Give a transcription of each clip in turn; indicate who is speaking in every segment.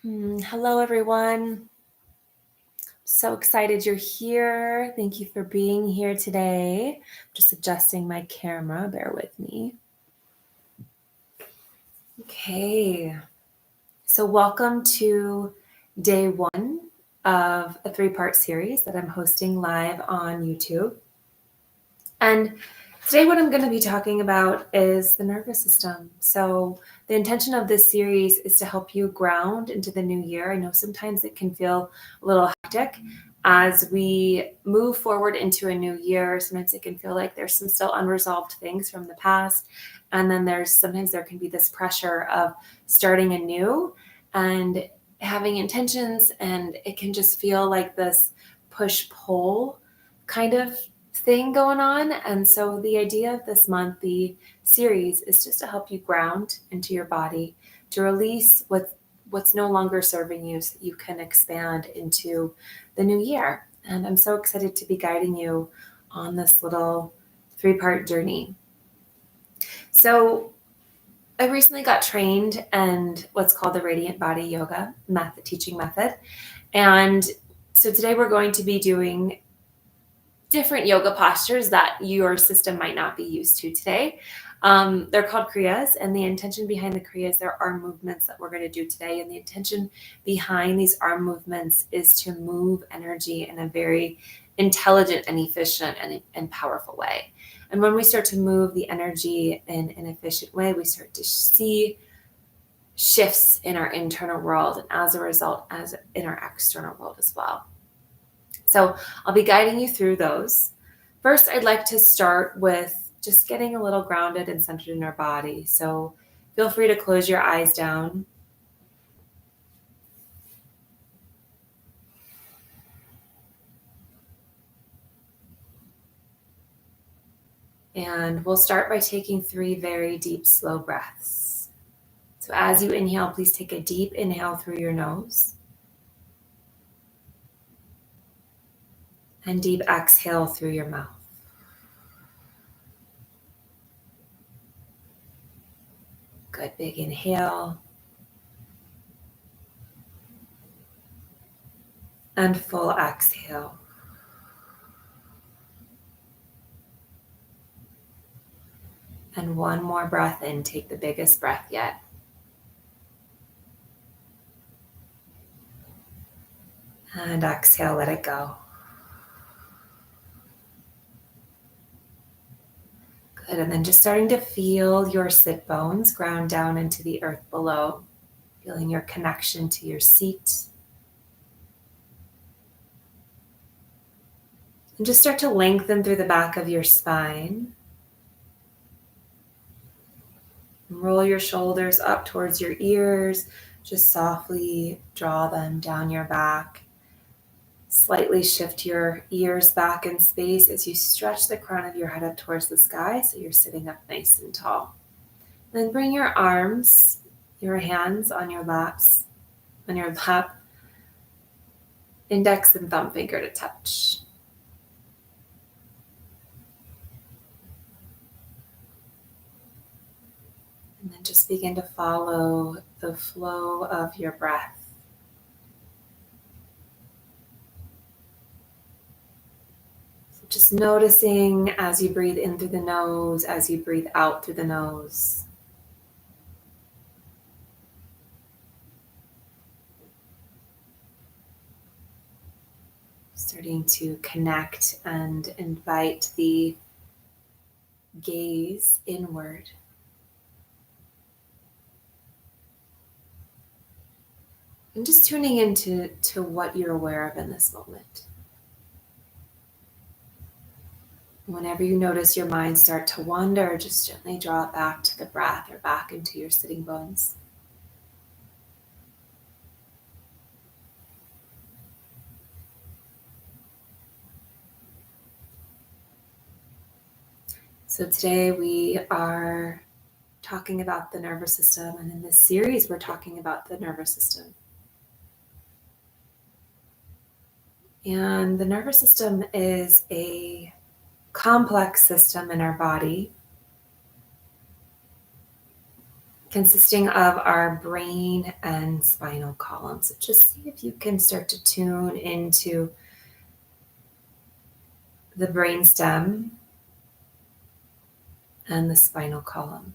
Speaker 1: Hello, everyone. So excited you're here. Thank you for being here today. Just adjusting my camera. Bear with me. Okay. So, welcome to day one of a three-part series that I'm hosting live on YouTube. And today, what I'm going to be talking about is the nervous system. So, the intention of this series is to help you ground into the new year. I know sometimes it can feel a little hectic as we move forward into a new year. Sometimes it can feel like there's some still unresolved things from the past. And then sometimes there can be this pressure of starting anew and having intentions. And it can just feel like this push pull kind of thing going on. And so the idea of this month, the series, is just to help you ground into your body, to release what's no longer serving you so that you can expand into the new year. And I'm so excited to be guiding you on this little three-part journey. So I recently got trained in what's called the Radiant Body Yoga teaching method. And so today we're going to be doing different yoga postures that your system might not be used to today. They're called Kriyas, and the intention behind the Kriyas, there are movements that we're going to do today. And the intention behind these arm movements is to move energy in a very intelligent and efficient and powerful way. And when we start to move the energy in an efficient way, we start to see shifts in our internal world, and as a result, as in our external world as well. So I'll be guiding you through those. First, I'd like to start with just getting a little grounded and centered in our body. So feel free to close your eyes down. And we'll start by taking 3 very deep, slow breaths. So as you inhale, please take a deep inhale through your nose. And deep exhale through your mouth. Good, big inhale. And full exhale. And one more breath in, take the biggest breath yet. And exhale, let it go. Good, and then just starting to feel your sit bones ground down into the earth below, feeling your connection to your seat. And just start to lengthen through the back of your spine. Roll your shoulders up towards your ears. Just softly draw them down your back. Slightly shift your ears back in space as you stretch the crown of your head up towards the sky so you're sitting up nice and tall. Then bring your arms, your hands on your lap, index and thumb finger to touch. And then just begin to follow the flow of your breath. So just noticing as you breathe in through the nose, as you breathe out through the nose. Starting to connect and invite the gaze inward. And just tuning into what you're aware of in this moment. Whenever you notice your mind start to wander, just gently draw it back to the breath or back into your sitting bones. So today we are talking about the nervous system, and in this series we're talking about the nervous system. And the nervous system is a complex system in our body. consisting of our brain and spinal column. So just see if you can start to tune into the brainstem and the spinal column.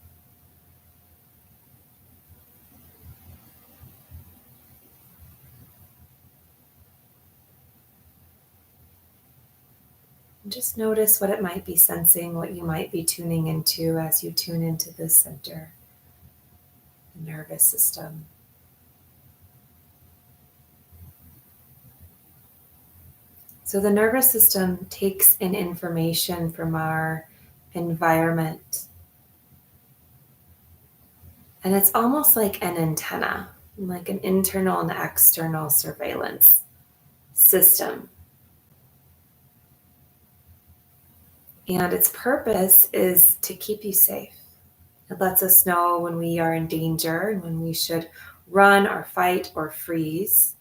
Speaker 1: And just notice what it might be sensing, what you might be tuning into as you tune into this center, the nervous system. So the nervous system takes in information from our environment. And it's almost like an antenna, like an internal and external surveillance system. And its purpose is to keep you safe. It lets us know when we are in danger and when we should run or fight or freeze.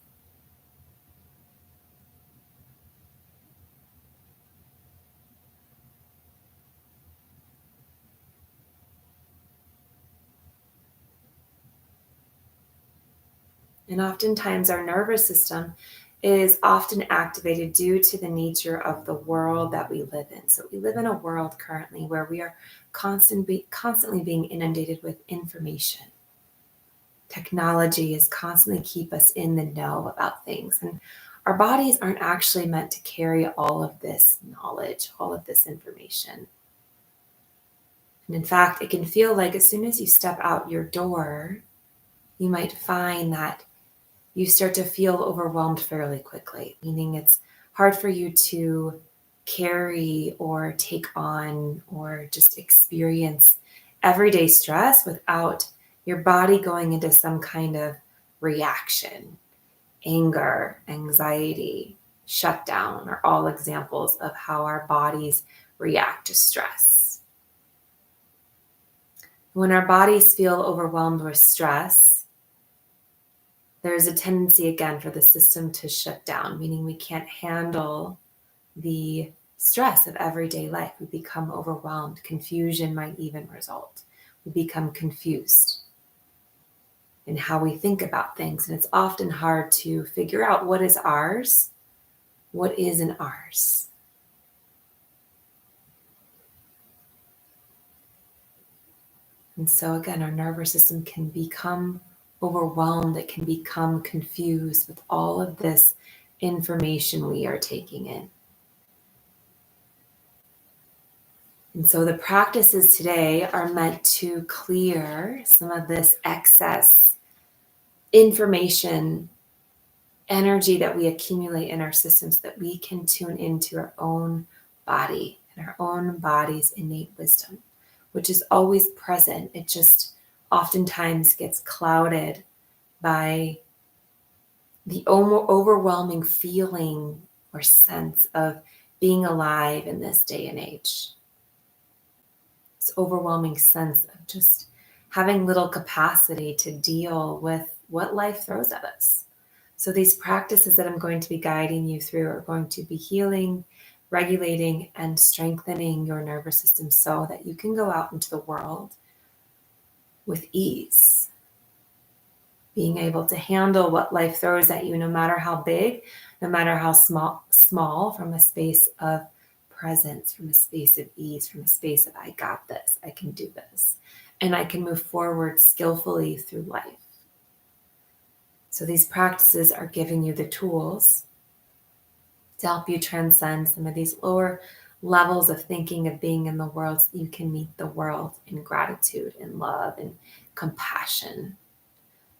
Speaker 1: And oftentimes our nervous system is often activated due to the nature of the world that we live in. So we live in a world currently where we are constantly being inundated with information. Technology is constantly keep us in the know about things. And our bodies aren't actually meant to carry all of this knowledge, all of this information. And in fact, it can feel like as soon as you step out your door, you might find that you start to feel overwhelmed fairly quickly, meaning it's hard for you to carry or take on or just experience everyday stress without your body going into some kind of reaction. Anger, anxiety, shutdown are all examples of how our bodies react to stress. When our bodies feel overwhelmed with stress, there's a tendency again for the system to shut down, meaning we can't handle the stress of everyday life. We become overwhelmed. Confusion might even result. We become confused in how we think about things. And it's often hard to figure out what is ours, what isn't ours. And so again, our nervous system can become overwhelmed. It can become confused with all of this information we are taking in. And so the practices today are meant to clear some of this excess information, energy that we accumulate in our systems, that we can tune into our own body and our own body's innate wisdom, which is always present. It just oftentimes gets clouded by the overwhelming feeling or sense of being alive in this day and age. This overwhelming sense of just having little capacity to deal with what life throws at us. So these practices that I'm going to be guiding you through are going to be healing, regulating, and strengthening your nervous system so that you can go out into the world with ease, being able to handle what life throws at you, no matter how big, no matter how small, from a space of presence, from a space of ease, from a space of I got this, I can do this, and I can move forward skillfully through life. So these practices are giving you the tools to help you transcend some of these lower levels of thinking of being in the world so that you can meet the world in gratitude and love and compassion.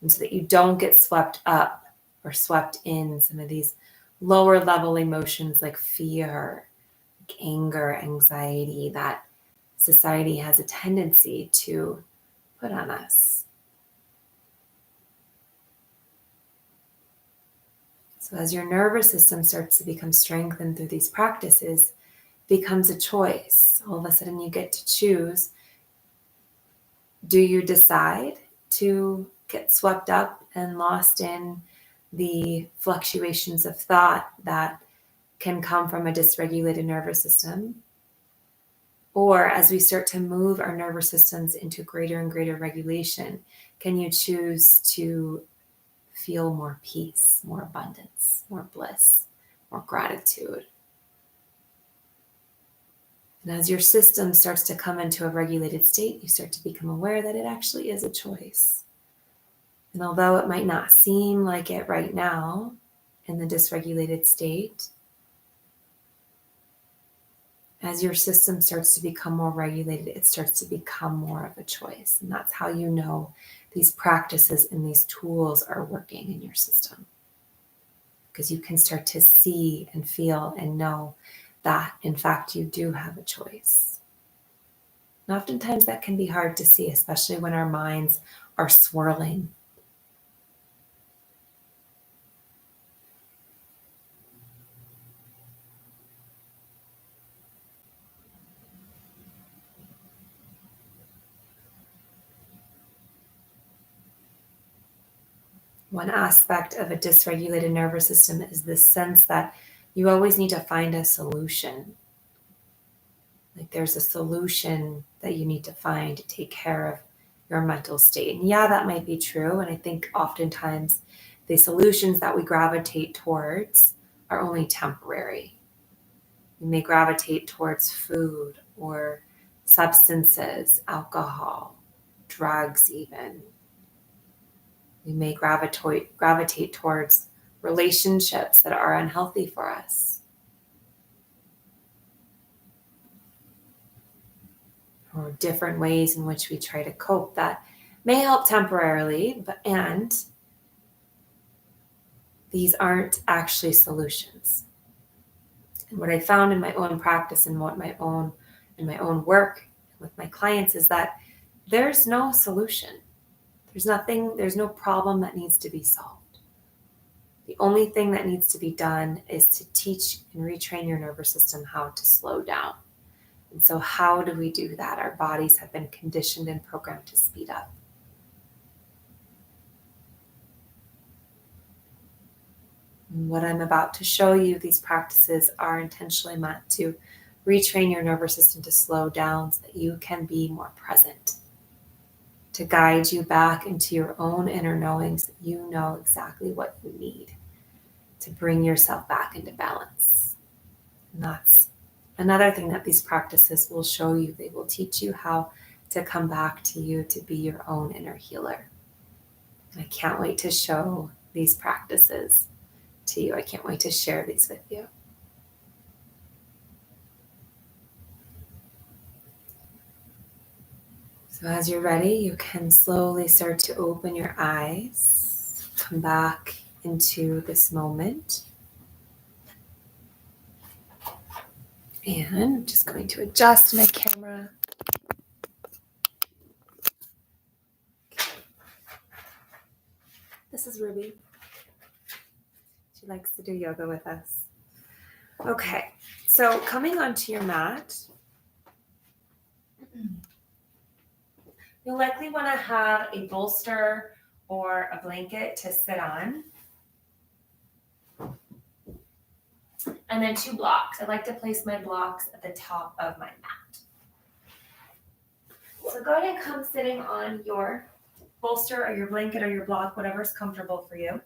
Speaker 1: And so that you don't get swept up or swept in some of these lower level emotions like fear, like anger, anxiety that society has a tendency to put on us. So as your nervous system starts to become strengthened through these practices, it becomes a choice. All of a sudden you get to choose. Do you decide to get swept up and lost in the fluctuations of thought that can come from a dysregulated nervous system? Or as we start to move our nervous systems into greater and greater regulation, can you choose to feel more peace, more abundance, more bliss, more gratitude? And as your system starts to come into a regulated state, you start to become aware that it actually is a choice. And although it might not seem like it right now in the dysregulated state, as your system starts to become more regulated, it starts to become more of a choice. And that's how you know these practices and these tools are working in your system. Because you can start to see and feel and know that, in fact, you do have a choice. And oftentimes that can be hard to see, especially when our minds are swirling. One aspect of a dysregulated nervous system is this sense that you always need to find a solution. Like there's a solution that you need to find to take care of your mental state. And yeah, that might be true. And I think oftentimes the solutions that we gravitate towards are only temporary. We may gravitate towards food or substances, alcohol, drugs even. We may gravitate towards relationships that are unhealthy for us. Or different ways in which we try to cope that may help temporarily, and these aren't actually solutions. And what I found in my own practice and my own work with my clients is that there's no solution. There's no problem that needs to be solved. The only thing that needs to be done is to teach and retrain your nervous system how to slow down. And so how do we do that? Our bodies have been conditioned and programmed to speed up. And what I'm about to show you, these practices are intentionally meant to retrain your nervous system to slow down so that you can be more present, to guide you back into your own inner knowings that you know exactly what you need to bring yourself back into balance. And that's another thing that these practices will show you. They will teach you how to come back to you to be your own inner healer. And I can't wait to show these practices to you. I can't wait to share these with you. So as you're ready, you can slowly start to open your eyes, come back into this moment. And I'm just going to adjust my camera. This is Ruby. She likes to do yoga with us. Okay, so coming onto your mat, you'll likely want to have a bolster or a blanket to sit on. And then 2 blocks. I like to place my blocks at the top of my mat. So go ahead and come sitting on your bolster or your blanket or your block, whatever's comfortable for you.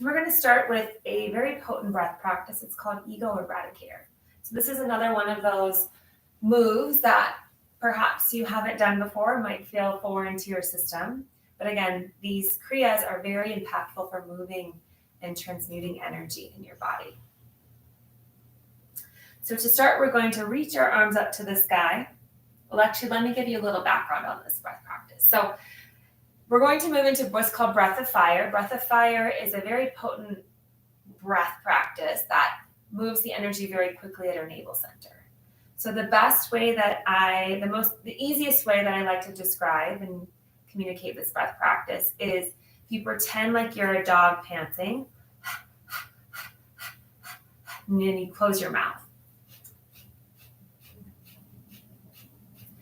Speaker 1: We're going to start with a very potent breath practice. It's called Ego Eradicator. So this is another one of those moves that perhaps you haven't done before, might feel foreign to your system. But again, these kriyas are very impactful for moving and transmuting energy in your body. So to start, we're going to reach our arms up to the sky. Well, actually, let me give you a little background on this breath practice. So we're going to move into what's called Breath of Fire. Breath of Fire is a very potent breath practice that moves the energy very quickly at our navel center. So the easiest way that I like to describe and communicate this breath practice is if you pretend like you're a dog panting, and then you close your mouth.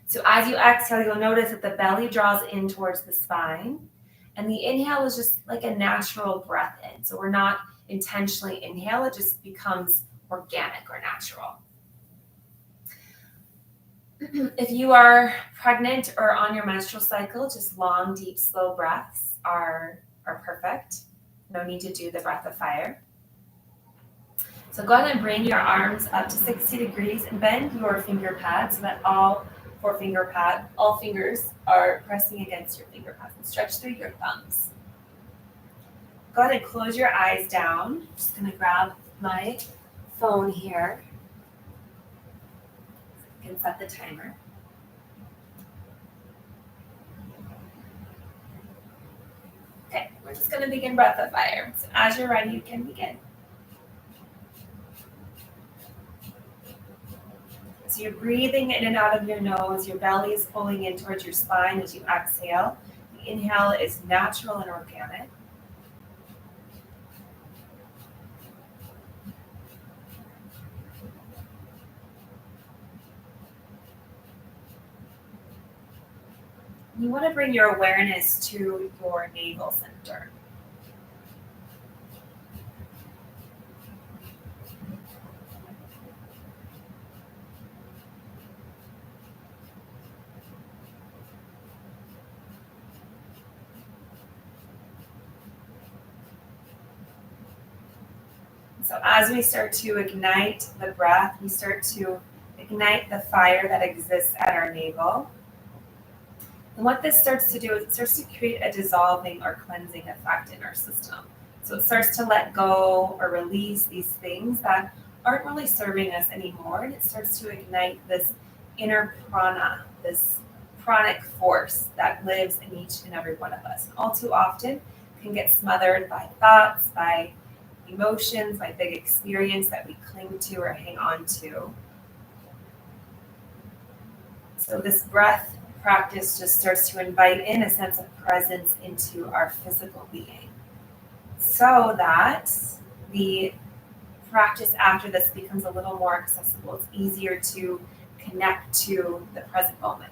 Speaker 1: So as you exhale, you'll notice that the belly draws in towards the spine, and the inhale is just like a natural breath in. So we're not intentionally inhale, it just becomes organic or natural. If you are pregnant or on your menstrual cycle, just long, deep, slow breaths are perfect. No need to do the breath of fire. So go ahead and bring your arms up to 60 degrees and bend your finger pads so that all fingers are pressing against your finger pads, and stretch through your thumbs. Go ahead and close your eyes down. I'm just going to grab my phone here. You can set the timer. Okay, we're just going to begin breath of fire. So as you're ready, you can begin. So you're breathing in and out of your nose. Your belly is pulling in towards your spine as you exhale. The inhale is natural and organic. You want to bring your awareness to your navel center. So as we start to ignite the breath, we start to ignite the fire that exists at our navel. And what this starts to do is it starts to create a dissolving or cleansing effect in our system. So it starts to let go or release these things that aren't really serving us anymore. And it starts to ignite this inner prana, this pranic force that lives in each and every one of us. And all too often can get smothered by thoughts, by emotions, by big experience that we cling to or hang on to. So this breath practice just starts to invite in a sense of presence into our physical being so that the practice after this becomes a little more accessible. It's easier to connect to the present moment.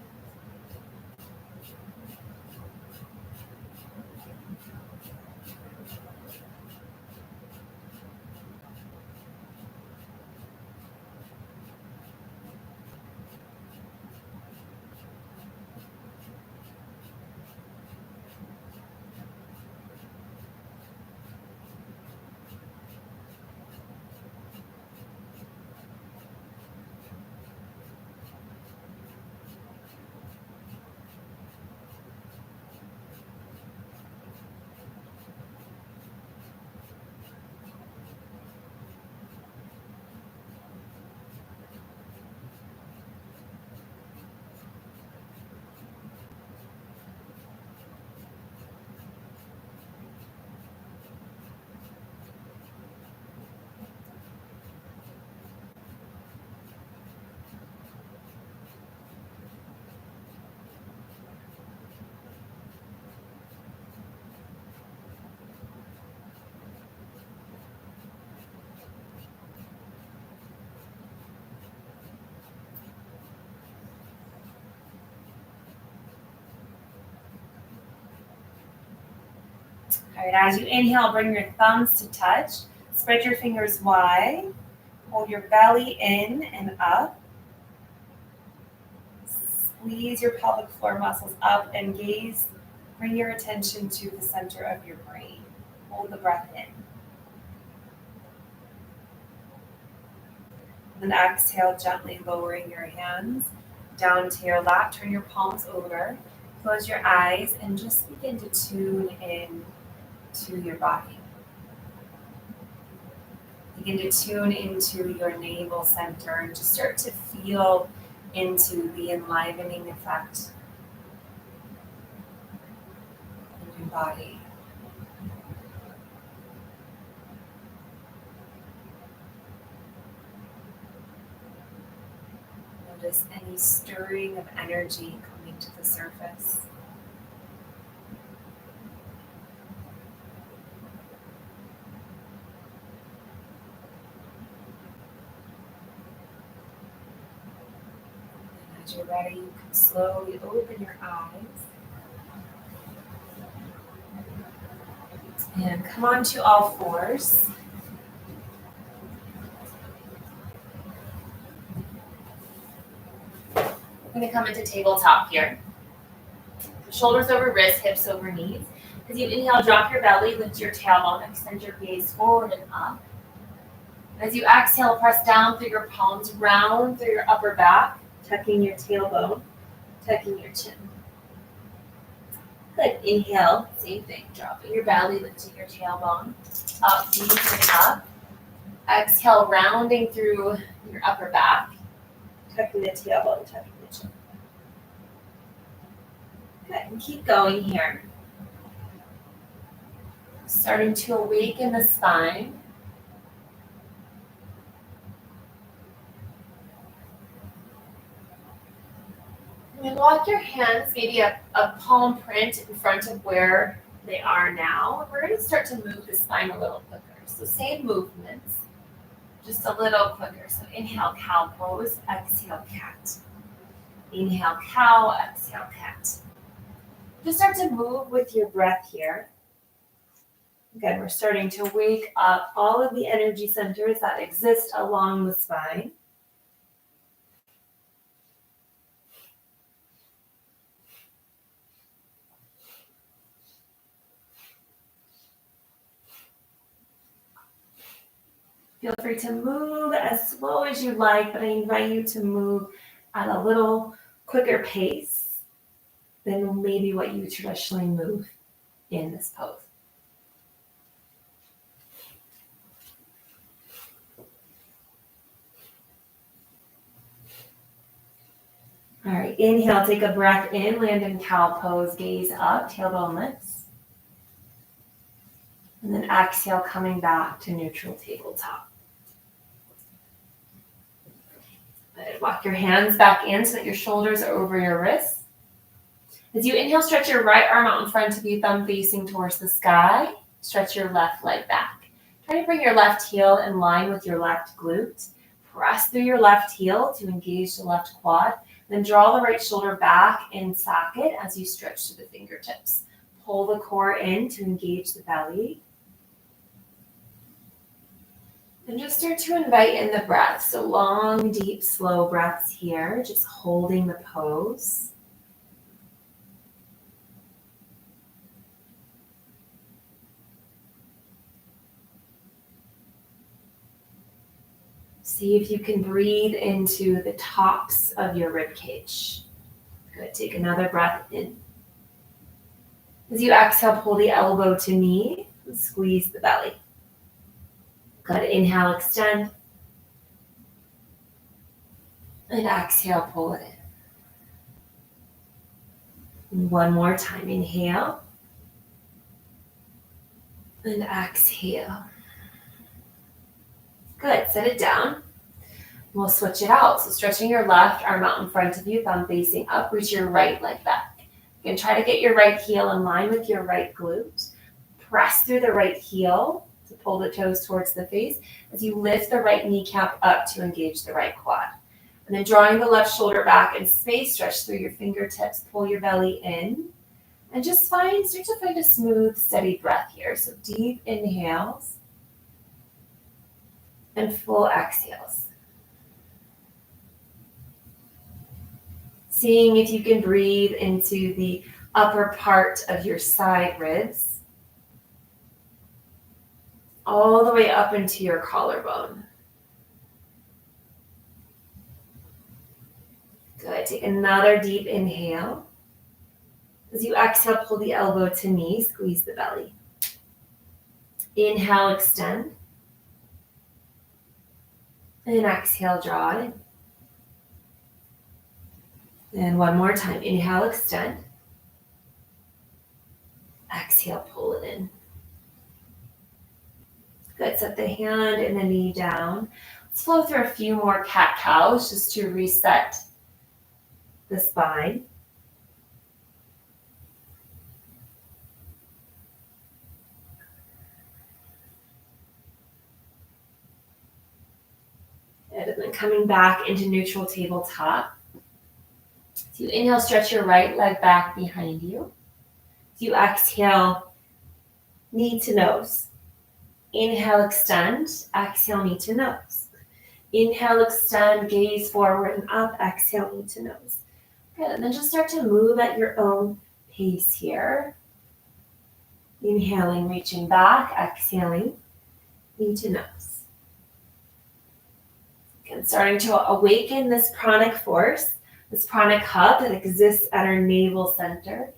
Speaker 1: All right, as you inhale, bring your thumbs to touch. Spread your fingers wide. Hold your belly in and up. Squeeze your pelvic floor muscles up and gaze. Bring your attention to the center of your brain. Hold the breath in. Then exhale, gently lowering your hands down to your lap. Turn your palms over. Close your eyes and just begin to tune in to your body. Begin to tune into your navel center and just start to feel into the enlivening effect in your body. Notice any stirring of energy coming to the surface. And as you're ready, you can slowly open your eyes and come onto all fours. I'm going to come into tabletop here. Shoulders over wrists, hips over knees. As you inhale, drop your belly, lift your tailbone, extend your gaze forward and up. As you exhale, press down through your palms, round through your upper back, tucking your tailbone, tucking your chin. Good. Inhale, same thing. Dropping your belly, lifting your tailbone, up, knees and up. Exhale, rounding through your upper back, tucking the tailbone, tucking the chin. Good. And keep going here. Starting to awaken the spine. And walk your hands, maybe a palm print in front of where they are now. We're going to start to move the spine a little quicker. So same movements, just a little quicker. So inhale, cow pose, exhale, cat. Inhale, cow, exhale, cat. Just start to move with your breath here. Again, we're starting to wake up all of the energy centers that exist along the spine. Feel free to move as slow as you like, but I invite you to move at a little quicker pace than maybe what you traditionally move in this pose. All right, inhale, take a breath in, land in cow pose, gaze up, tailbone lifts. And then exhale, coming back to neutral tabletop. Walk your hands back in so that your shoulders are over your wrists. As you inhale, stretch your right arm out in front of you, thumb facing towards the sky. Stretch your left leg back. Try to bring your left heel in line with your left glute. Press through your left heel to engage the left quad. Then draw the right shoulder back in socket as you stretch to the fingertips. Pull the core in to engage the belly. And just start to invite in the breath. So long, deep, slow breaths here, just holding the pose. See if you can breathe into the tops of your rib cage. Good. Take another breath in. As you exhale, pull the elbow to knee and squeeze the belly. Good. Inhale, extend. And exhale, pull it in. And one more time. Inhale. And exhale. Good. Set it down. We'll switch it out. So stretching your left arm out in front of you, thumb facing up, reach your right leg back. You can try to get your right heel in line with your right glute. Press through the right heel to pull the toes towards the face as you lift the right kneecap up to engage the right quad. And then drawing the left shoulder back in space, stretch through your fingertips, pull your belly in. And just start to find a smooth, steady breath here. So deep inhales and full exhales. Seeing if you can breathe into the upper part of your side ribs, all the way up into your collarbone. Good. Take another deep inhale. As you exhale, pull the elbow to knee, squeeze the belly. Inhale, extend. And exhale, draw it in. And one more time. Inhale, extend. Exhale, pull it in. Good. Set the hand and the knee down. Let's flow through a few more cat-cows just to reset the spine. And then coming back into neutral tabletop. So you inhale, stretch your right leg back behind you. You exhale, knee to nose. Inhale, extend. Exhale, knee to nose. Inhale, extend, gaze forward and up. Exhale, knee to nose. Good. And then just start to move at your own pace here. Inhaling, reaching back, exhaling, knee to nose. Again, starting to awaken this pranic force, this pranic hub that exists at our navel center.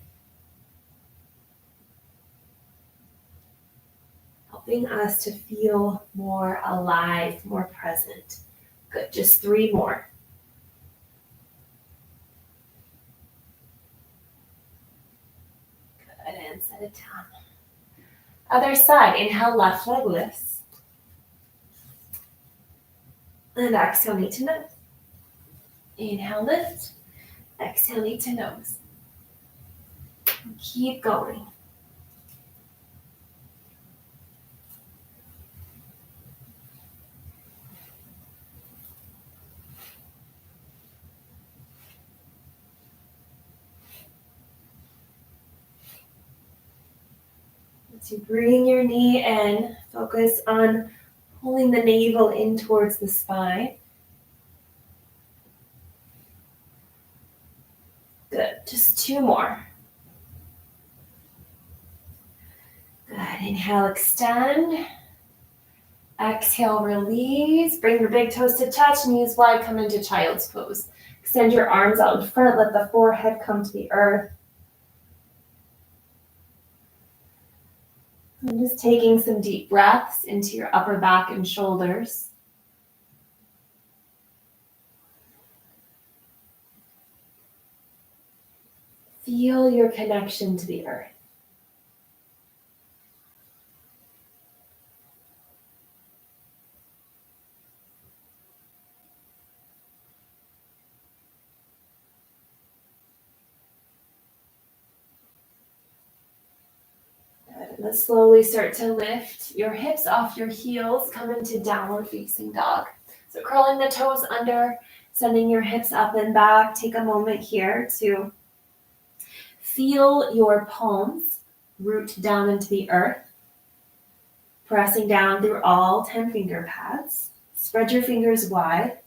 Speaker 1: Helping us to feel more alive, more present. Good, just 3 more. Good, and set it down. Other side, inhale, left leg lifts. And exhale, knee to nose. Inhale, lift. Exhale, knee to nose. And keep going. As you bring your knee in, focus on pulling the navel in towards the spine. Good, just 2 more. Good, inhale, extend. Exhale, release. Bring your big toes to touch, knees wide, come into child's pose. Extend your arms out in front, let the forehead come to the earth. And just taking some deep breaths into your upper back and shoulders. Feel your connection to the earth. Good. And then slowly start to lift your hips off your heels, come into downward facing dog. So curling the toes under, sending your hips up and back. Take a moment here to feel your palms root down into the earth, pressing down through all 10 finger pads. Spread your fingers wide.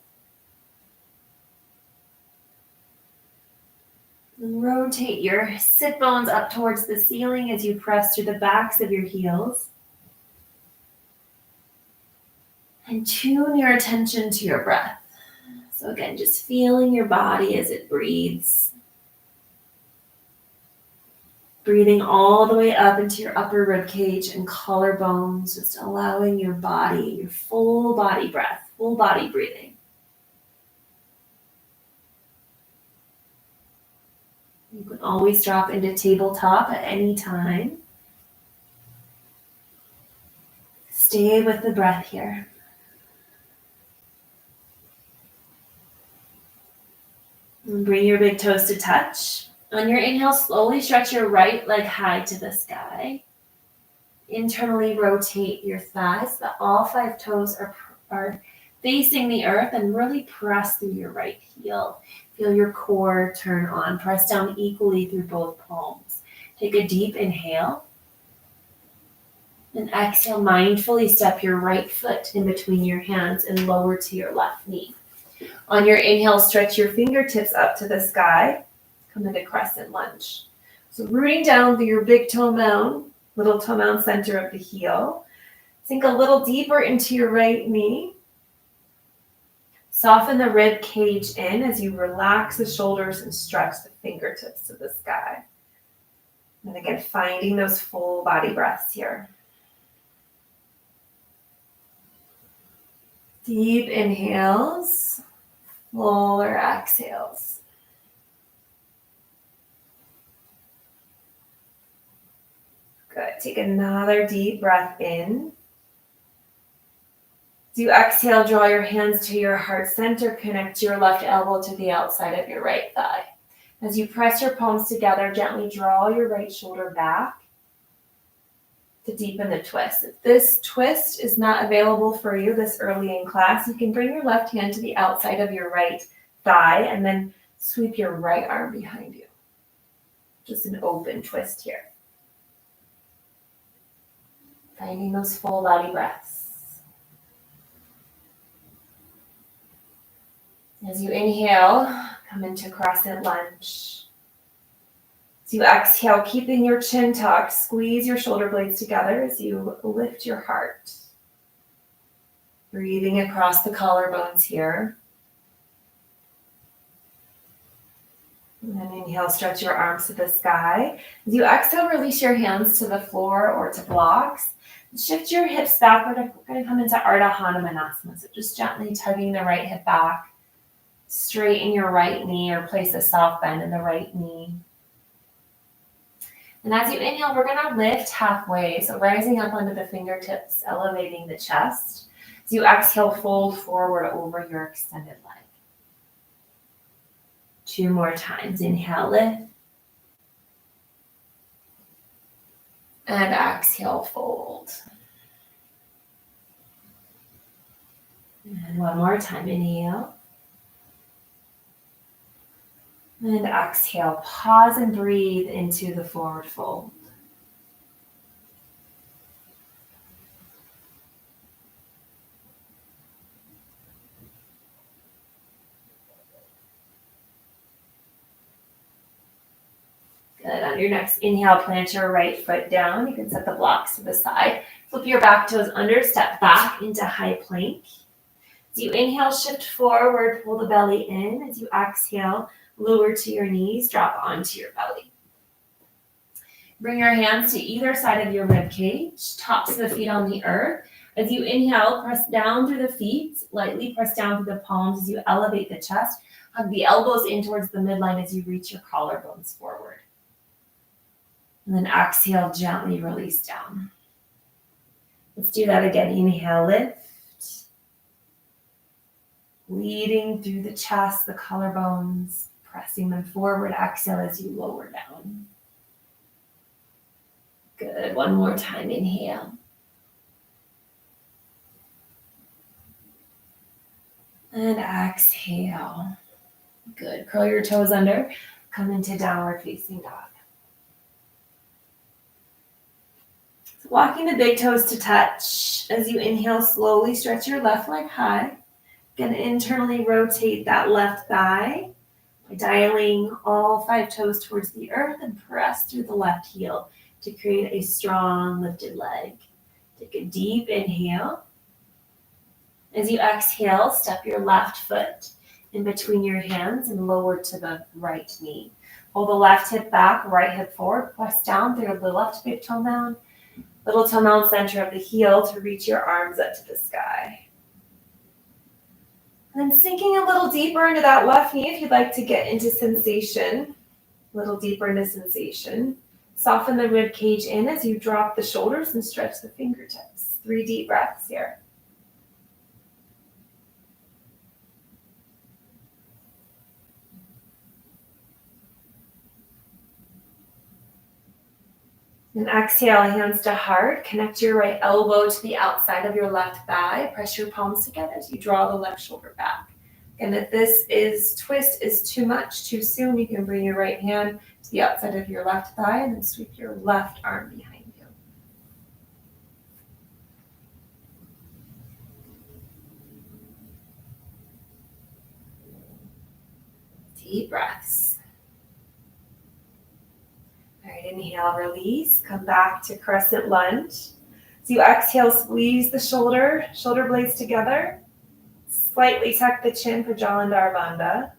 Speaker 1: And rotate your sit bones up towards the ceiling as you press through the backs of your heels. And tune your attention to your breath. So again, just feeling your body as it breathes. Breathing all the way up into your upper rib cage and collarbones, just allowing your body, your full body breath, full body breathing. You can always drop into tabletop at any time. Stay with the breath here. And bring your big toes to touch. On your inhale, slowly stretch your right leg high to the sky. Internally rotate your thighs so that all 5 toes are facing the earth, and really press through your right heel. Feel your core turn on. Press down equally through both palms. Take a deep inhale. And exhale, mindfully step your right foot in between your hands and lower to your left knee. On your inhale, stretch your fingertips up to the sky. Come into crescent lunge. So rooting down through your big toe mound, little toe mound center of the heel. Sink a little deeper into your right knee. Soften the rib cage in as you relax the shoulders and stretch the fingertips to the sky. And again, finding those full body breaths here. Deep inhales, fuller exhales. Good. Take another deep breath in. As you exhale, draw your hands to your heart center. Connect your left elbow to the outside of your right thigh. As you press your palms together, gently draw your right shoulder back to deepen the twist. If this twist is not available for you this early in class, you can bring your left hand to the outside of your right thigh and then sweep your right arm behind you. Just an open twist here. Finding those full body breaths. As you inhale, Come into crescent lunge. As you exhale, keeping your chin tucked, squeeze your shoulder blades together as you lift your heart. Breathing across the collarbones here. And then inhale, stretch your arms to the sky. As you exhale, release your hands to the floor or to blocks. Shift your hips backward. We're going to come into Ardha Hanumanasana. So just gently tugging the right hip back. Straighten your right knee or place a soft bend in the right knee. And as you inhale, we're going to lift halfway. So rising up onto the fingertips, elevating the chest. As you exhale, fold forward over your extended leg. 2 more times. Inhale, lift. And exhale, fold. And 1 more time. Inhale. And exhale, pause and breathe into the forward fold. Good. On your next inhale, plant your right foot down. You can set the blocks to the side. Flip your back toes under, step back into high plank. As you inhale, shift forward, pull the belly in. As you exhale, lower to your knees, drop onto your belly. Bring your hands to either side of your rib cage, tops of the feet on the earth. As you inhale, press down through the feet, lightly press down through the palms as you elevate the chest. Hug the elbows in towards the midline as you reach your collarbones forward. And then exhale, gently release down. Let's do that again. Inhale, lift. Leading through the chest, the collarbones, pressing them forward. Exhale as you lower down. Good. 1 more time. Inhale. And exhale. Good. Curl your toes under. Come into downward facing dog. So walking the big toes to touch. As you inhale, slowly stretch your left leg high. Going to internally rotate that left thigh by dialing all 5 toes towards the earth and press through the left heel to create a strong lifted leg. Take a deep inhale. As you exhale, step your left foot in between your hands and lower to the right knee. Pull the left hip back, right hip forward. Press down through the left big toe mound, little toe mound center of the heel to reach your arms up to the sky. And then sinking a little deeper into that left knee if you'd like to get into sensation, a little deeper into sensation. Soften the rib cage in as you drop the shoulders and stretch the fingertips. 3 deep breaths here. And exhale, hands to heart. Connect your right elbow to the outside of your left thigh. Press your palms together as you draw the left shoulder back. And if this twist is too much, too soon, you can bring your right hand to the outside of your left thigh and then sweep your left arm behind you. Deep breaths. All right, inhale, release. Come back to crescent lunge. As you exhale, squeeze the shoulder blades together. Slightly tuck the chin for Jalandhar Bandha.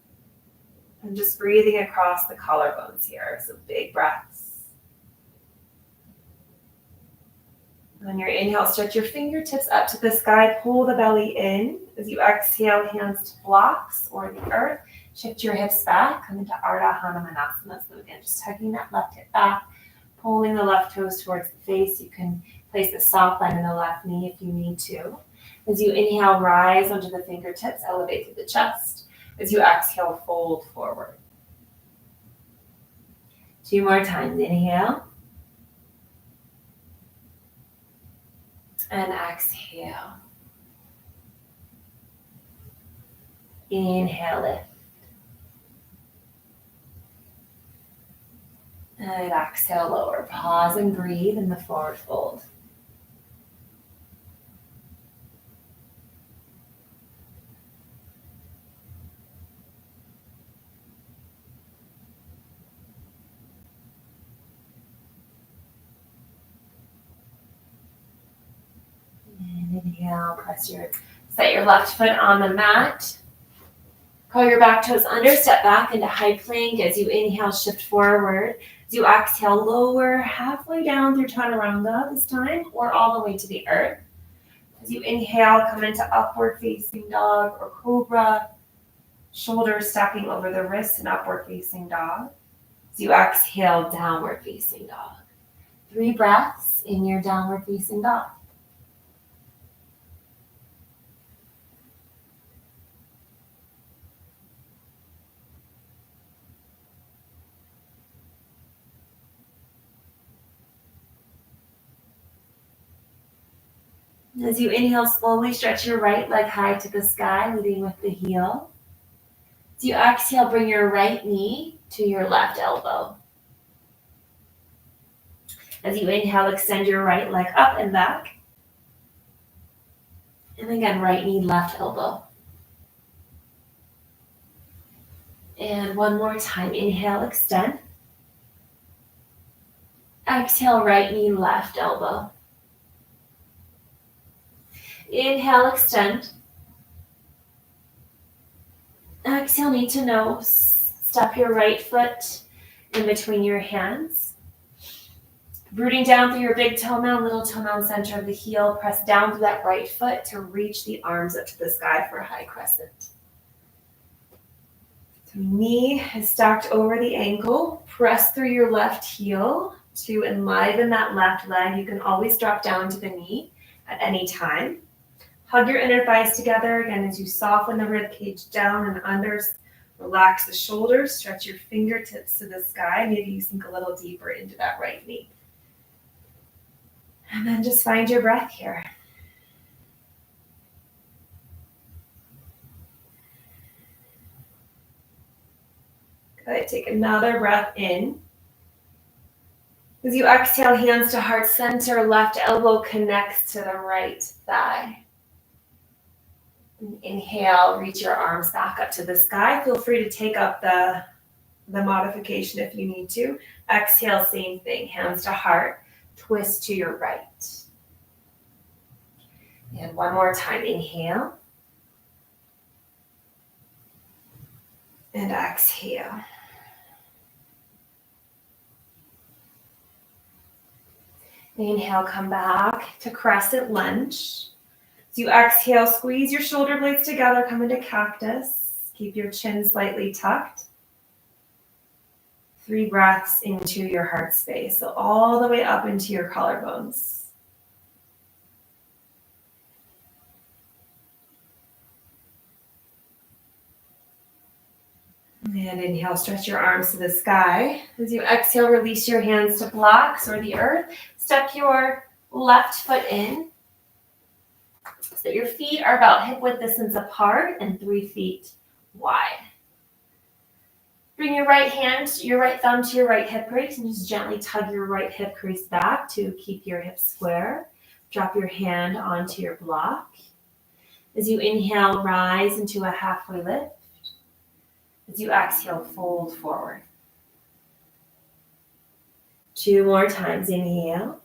Speaker 1: And just breathing across the collarbones here. So big breaths. On your inhale, stretch your fingertips up to the sky. Pull the belly in. As you exhale, hands to blocks or the earth. Shift your hips back. Come into Ardha Hanumanasana. So again, just tugging that left hip back. Pulling the left toes towards the face. You can place a soft bend in the left knee if you need to. As you inhale, rise onto the fingertips. Elevate through the chest. As you exhale, fold forward. 2 more times. Inhale. And exhale. Inhale, lift. And exhale, lower. Pause and breathe in the forward fold. inhale, set your left foot on the mat. Curl your back toes under, step back into high plank. As you inhale, shift forward. As you exhale, lower halfway down through chaturanga this time, or all the way to the earth. As you inhale, come into upward facing dog or cobra. Shoulders stacking over the wrists in upward facing dog. As you exhale, downward facing dog. 3 breaths in your downward facing dog. As you inhale, slowly stretch your right leg high to the sky, leading with the heel. As you exhale, bring your right knee to your left elbow. As you inhale, extend your right leg up and back. And again, right knee, left elbow. And one more time, inhale, extend. Exhale, right knee, left elbow. Inhale, extend. Exhale, knee to nose. Step your right foot in between your hands. Rooting down through your big toe mound, little toe mound, center of the heel. Press down through that right foot to reach the arms up to the sky for a high crescent. So knee is stacked over the ankle. Press through your left heel to enliven that left leg. You can always drop down to the knee at any time. Hug your inner thighs together again as you soften the rib cage down and under. Relax the shoulders, stretch your fingertips to the sky. Maybe you sink a little deeper into that right knee. And then just find your breath here. Good. Take another breath in. As you exhale, hands to heart center, left elbow connects to the right thigh. Inhale, reach your arms back up to the sky. Feel free to take up the modification if you need to. Exhale, same thing, hands to heart, twist to your right. And one more time, inhale. And exhale. Inhale, come back to crescent lunge. As you exhale, squeeze your shoulder blades together, come into cactus. Keep your chin slightly tucked. 3 breaths into your heart space, so all the way up into your collarbones. And inhale, stretch your arms to the sky. As you exhale, release your hands to blocks or the earth. Step your left foot in. So your feet are about hip width distance apart and 3 feet wide. Bring your right thumb to your right hip crease and just gently tug your right hip crease back to keep your hips square. Drop your hand onto your block. As you inhale, rise into a halfway lift. As you exhale, fold forward. 2 more times, inhale.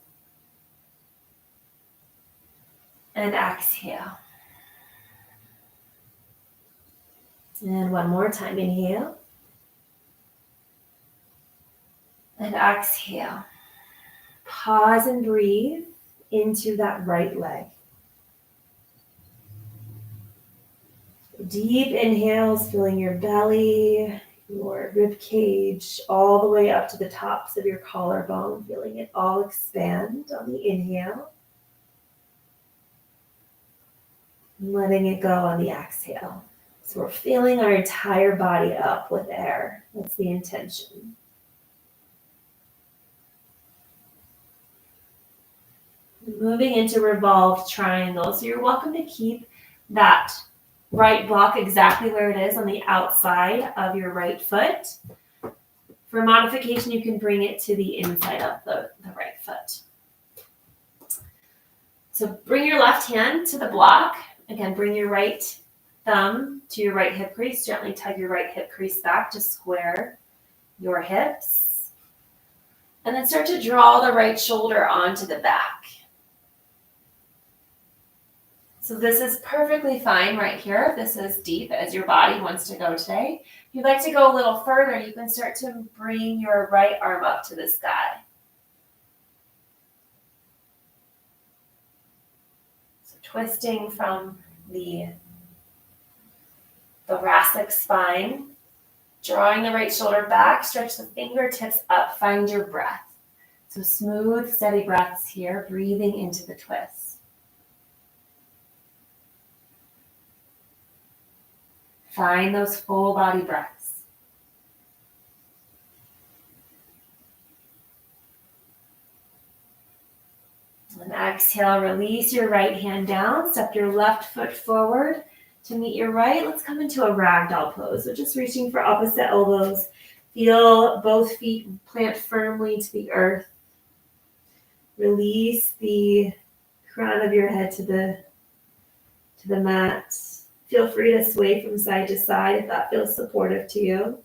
Speaker 1: And exhale. And one more time, inhale. And exhale. Pause and breathe into that right leg. Deep inhales, filling your belly, your rib cage, all the way up to the tops of your collarbone, feeling it all expand on the inhale. Letting it go on the exhale. So we're filling our entire body up with air. That's the intention. Moving into revolved triangle. So you're welcome to keep that right block exactly where it is on the outside of your right foot. For modification, you can bring it to the inside of the right foot. So bring your left hand to the block. Again, bring your right thumb to your right hip crease. Gently tug your right hip crease back to square your hips. And then start to draw the right shoulder onto the back. So this is perfectly fine right here. This is deep as your body wants to go today. If you'd like to go a little further, you can start to bring your right arm up to the sky. So twisting from the thoracic spine, drawing the right shoulder back, stretch the fingertips up, find your breath. So smooth, steady breaths here, breathing into the twist. Find those full body breaths. And exhale, release your right hand down, step your left foot forward to meet your right. Let's come into a ragdoll pose. So just reaching for opposite elbows. Feel both feet plant firmly to the earth. Release the crown of your head to the mat. Feel free to sway from side to side if that feels supportive to you.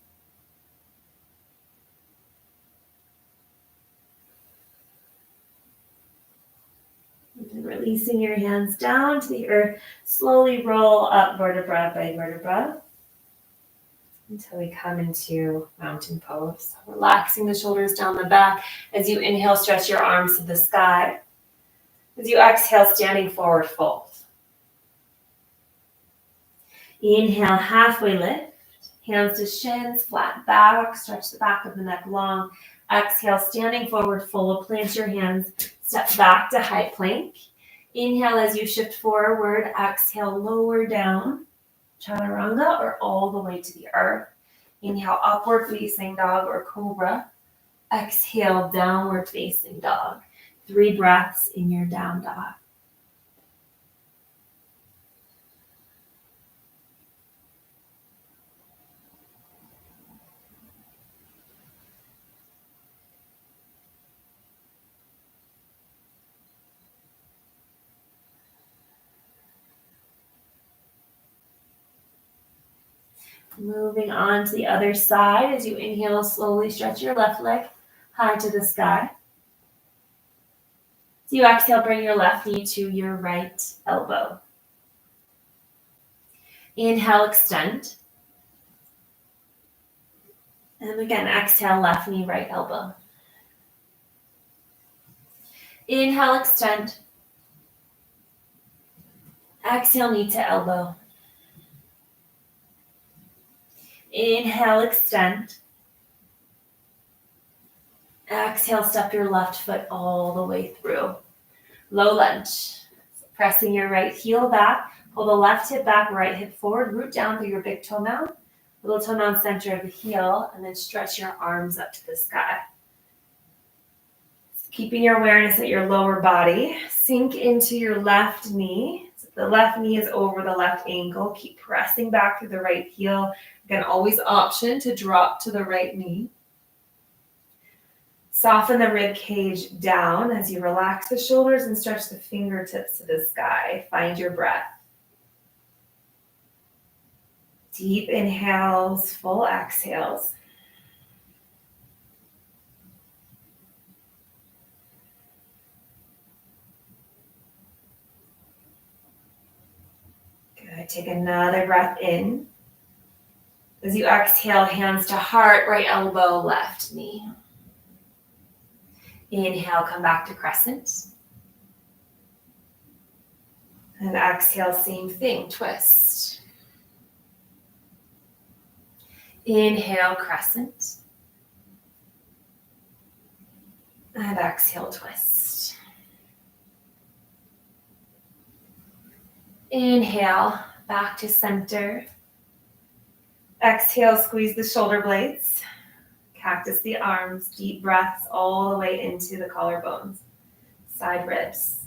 Speaker 1: And releasing your hands down to the earth. Slowly roll up vertebra by vertebra until we come into mountain pose. So relaxing the shoulders down the back. As you inhale, stretch your arms to the sky. As you exhale, standing forward fold. Inhale, halfway lift. Hands to shins, flat back, stretch the back of the neck long. Exhale, standing forward fold, plant your hands, step back to high plank. Inhale as you shift forward, exhale, lower down, chaturanga, or all the way to the earth. Inhale, upward facing dog or cobra. Exhale, downward facing dog. 3 breaths in your down dog. Moving on to the other side. As you inhale, slowly stretch your left leg high to the sky. As you exhale, bring your left knee to your right elbow. Inhale, extend. And again, exhale, left knee, right elbow. Inhale, extend. Exhale, knee to elbow. Inhale, extend. Exhale, step your left foot all the way through. Low lunge. Pressing your right heel back. Pull the left hip back, right hip forward. Root down through your big toe mound. Little toe mound center of the heel. And then stretch your arms up to the sky. So keeping your awareness at your lower body. Sink into your left knee. So the left knee is over the left ankle. Keep pressing back through the right heel. Again, always option to drop to the right knee. Soften the rib cage down as you relax the shoulders and stretch the fingertips to the sky. Find your breath. Deep inhales, full exhales. Good. Take another breath in. As you exhale, hands to heart, right elbow, left knee. Inhale, come back to crescent. And exhale, same thing, twist. Inhale, crescent. And exhale, twist. Inhale, back to center. Exhale, squeeze the shoulder blades. Cactus the arms, deep breaths all the way into the collarbones, side ribs.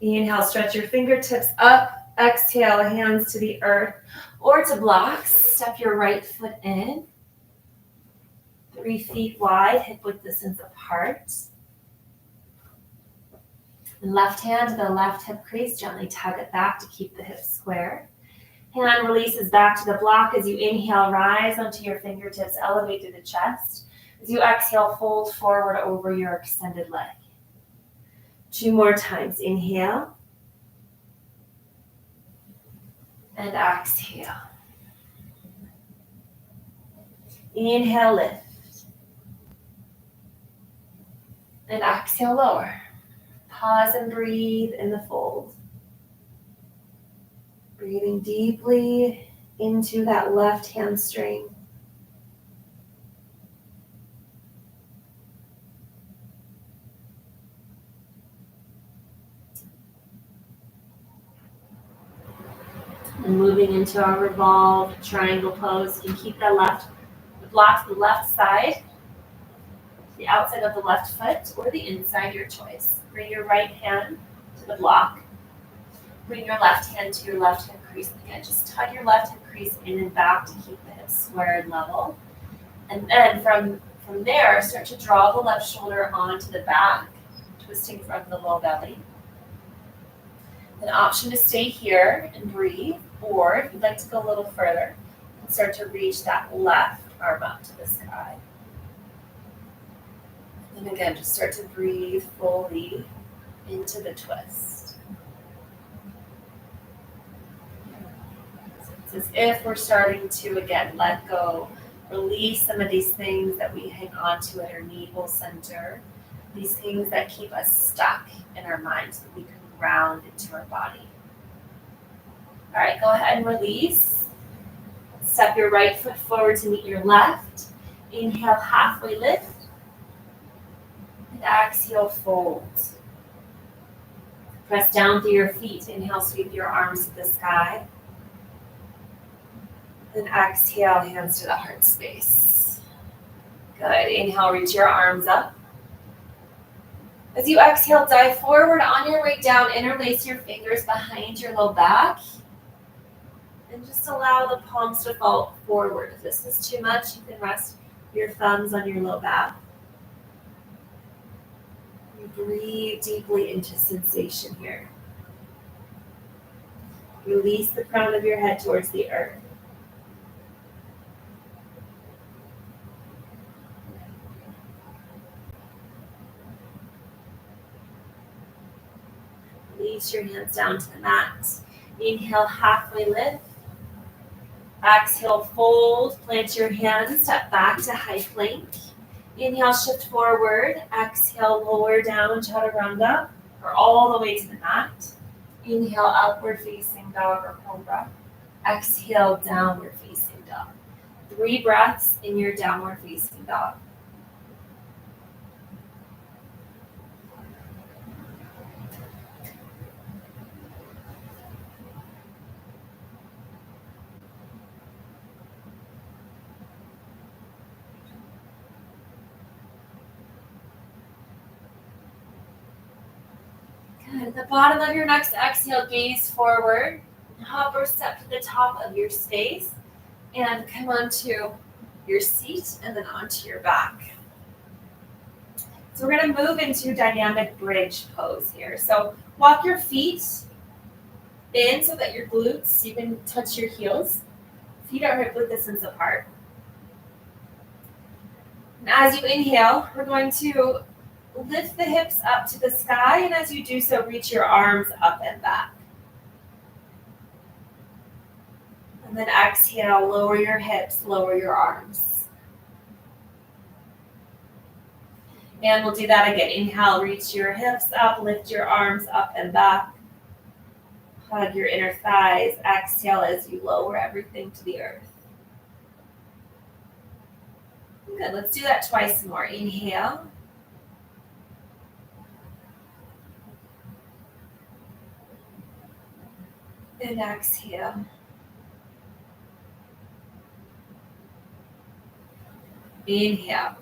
Speaker 1: Inhale, stretch your fingertips up. Exhale, hands to the earth or to blocks. Step your right foot in. 3 feet wide, hip width distance apart. And left hand to the left hip crease, gently tug it back to keep the hips square. Hand releases back to the block as you inhale, rise onto your fingertips, elevate to the chest. As you exhale, fold forward over your extended leg. 2 more times. Inhale and exhale. Inhale, lift. And exhale, lower. Pause and breathe in the fold. Breathing deeply into that left hamstring. And moving into our revolved triangle pose. You can keep the block to the left side, the outside of the left foot, or the inside, your choice. Bring your right hand to the block. Bring your left hand to your left hip crease. Again, just tug your left hip crease in and back to keep the hips square and level. And then from there, start to draw the left shoulder onto the back, twisting from the low belly. An option to stay here and breathe, or if you'd like to go a little further, and start to reach that left arm up to the sky. And again, just start to breathe fully into the twist. So it's as if we're starting to, again, let go, release some of these things that we hang on to at our navel center, these things that keep us stuck in our mind so that we can ground into our body. All right, go ahead and release. Step your right foot forward to meet your left. Inhale, halfway lift. And exhale, fold. Press down through your feet. Inhale, sweep your arms to the sky. Then exhale, hands to the heart space. Good. Inhale, reach your arms up. As you exhale, dive forward. On your way down, interlace your fingers behind your low back. And just allow the palms to fall forward. If this is too much, you can rest your thumbs on your low back. You breathe deeply into sensation here. Release the crown of your head towards the earth. Release your hands down to the mat. Inhale, halfway lift. Exhale, fold. Plant your hands, step back to high plank. Inhale, shift forward. Exhale, lower down, chaturanga, or all the way to the mat. Inhale, upward facing dog or cobra. Exhale, downward facing dog. 3 breaths in your downward facing dog. Good. At the bottom of your next exhale, gaze forward. Hop or step to the top of your space and come onto your seat and then onto your back. So we're going to move into dynamic bridge pose here. So walk your feet in so that your glutes, you can touch your heels. Feet are hip width distance apart. And as you inhale, we're going to lift the hips up to the sky, and as you do so, reach your arms up and back. And then exhale, lower your hips, lower your arms. And we'll do that again. Inhale, reach your hips up, lift your arms up and back. Hug your inner thighs. Exhale as you lower everything to the earth. Good, let's do that twice more. Inhale. And exhale. Inhale.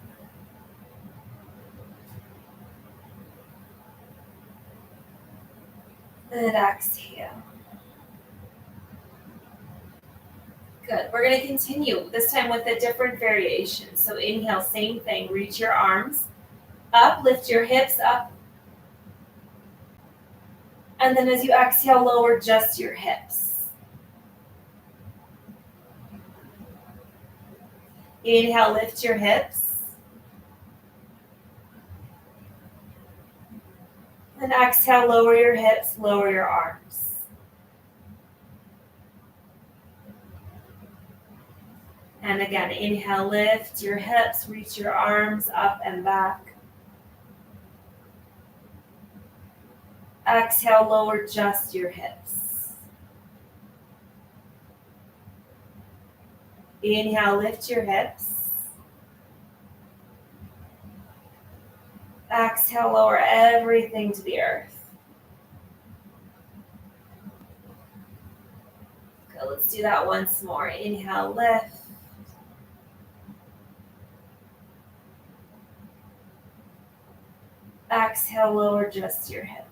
Speaker 1: And exhale. Good. We're going to continue, this time with a different variation. So inhale, same thing. Reach your arms up, lift your hips up. And then as you exhale, lower just your hips. Inhale, lift your hips. And exhale, lower your hips, lower your arms. And again, inhale, lift your hips, reach your arms up and back. Exhale, lower just your hips. Inhale, lift your hips. Exhale, lower everything to the earth. Okay, let's do that once more. Inhale, lift. Exhale, lower just your hips.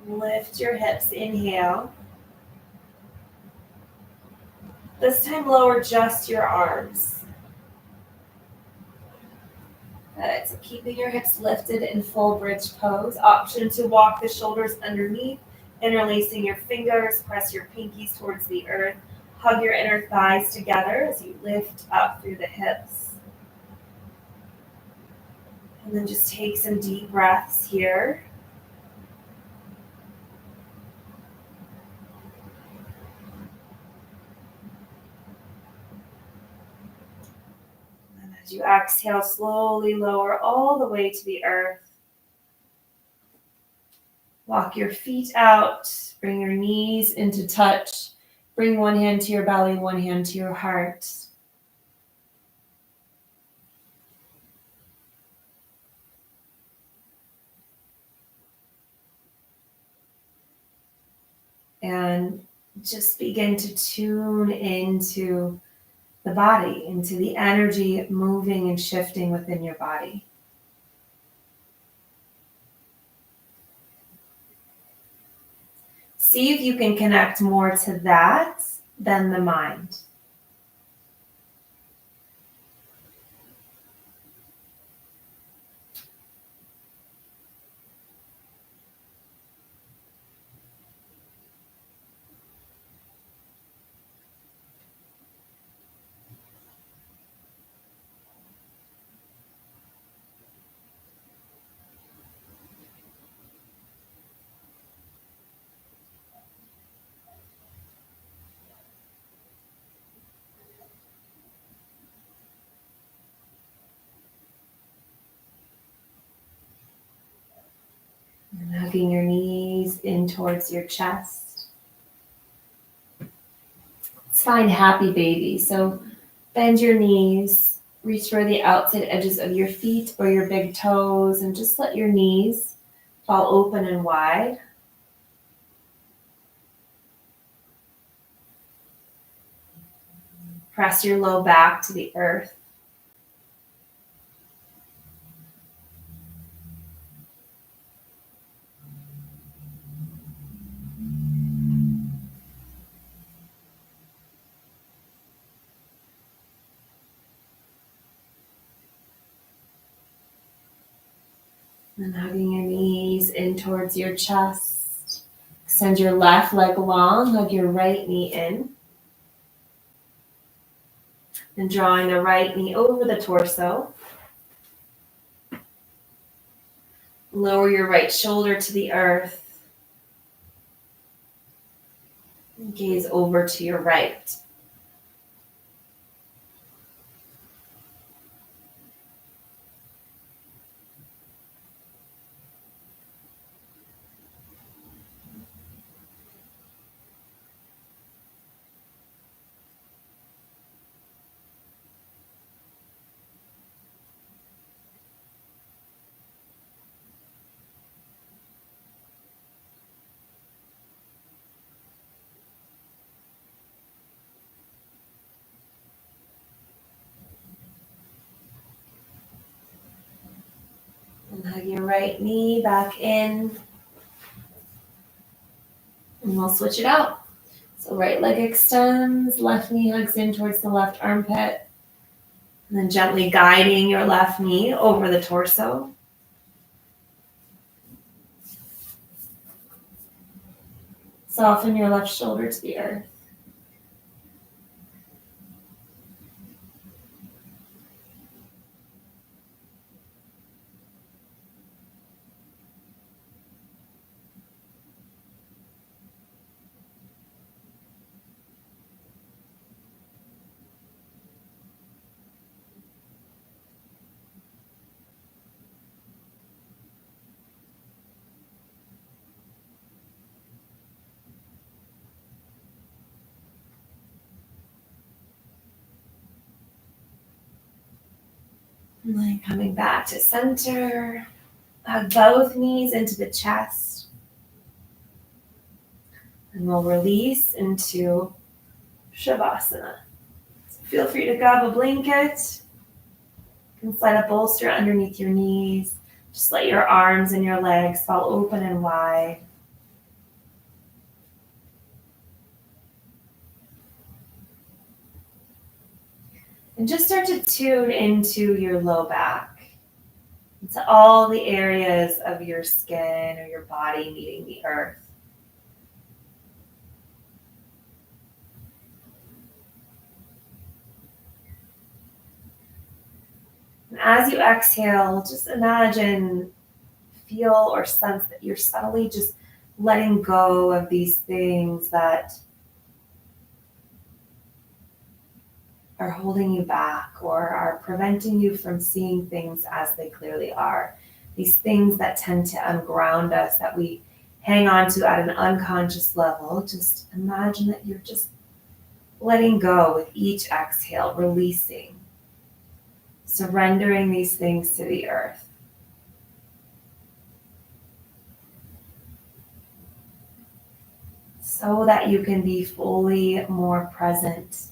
Speaker 1: Lift your hips, inhale. This time lower just your arms. Good, so keeping your hips lifted in full bridge pose. Option to walk the shoulders underneath, interlacing your fingers, press your pinkies towards the earth. Hug your inner thighs together as you lift up through the hips. And then just take some deep breaths here. And as you exhale, slowly lower all the way to the earth. Walk your feet out, bring your knees into touch. Bring one hand to your belly, one hand to your heart. And just begin to tune into the body, into the energy moving and shifting within your body. See if you can connect more to that than the mind. And hugging your knees in towards your chest. Let's find happy baby. So bend your knees, reach for the outside edges of your feet or your big toes, and just let your knees fall open and wide. Press your low back to the earth. And hugging your knees in towards your chest. Extend your left leg long, hug your right knee in. And drawing the right knee over the torso. Lower your right shoulder to the earth. And gaze over to your right. And hug your right knee back in. And we'll switch it out. So right leg extends, left knee hugs in towards the left armpit. And then gently guiding your left knee over the torso. Soften your left shoulder to the earth. And then coming back to center. Hug both knees into the chest. And we'll release into Shavasana. So feel free to grab a blanket. You can slide a bolster underneath your knees. Just let your arms and your legs fall open and wide. And just start to tune into your low back, into all the areas of your skin or your body meeting the earth. And as you exhale, just imagine, feel, or sense that you're subtly just letting go of these things that are holding you back or are preventing you from seeing things as they clearly are. These things that tend to unground us, that we hang on to at an unconscious level. Just imagine that you're just letting go with each exhale, releasing, surrendering these things to the earth. So that you can be fully more present,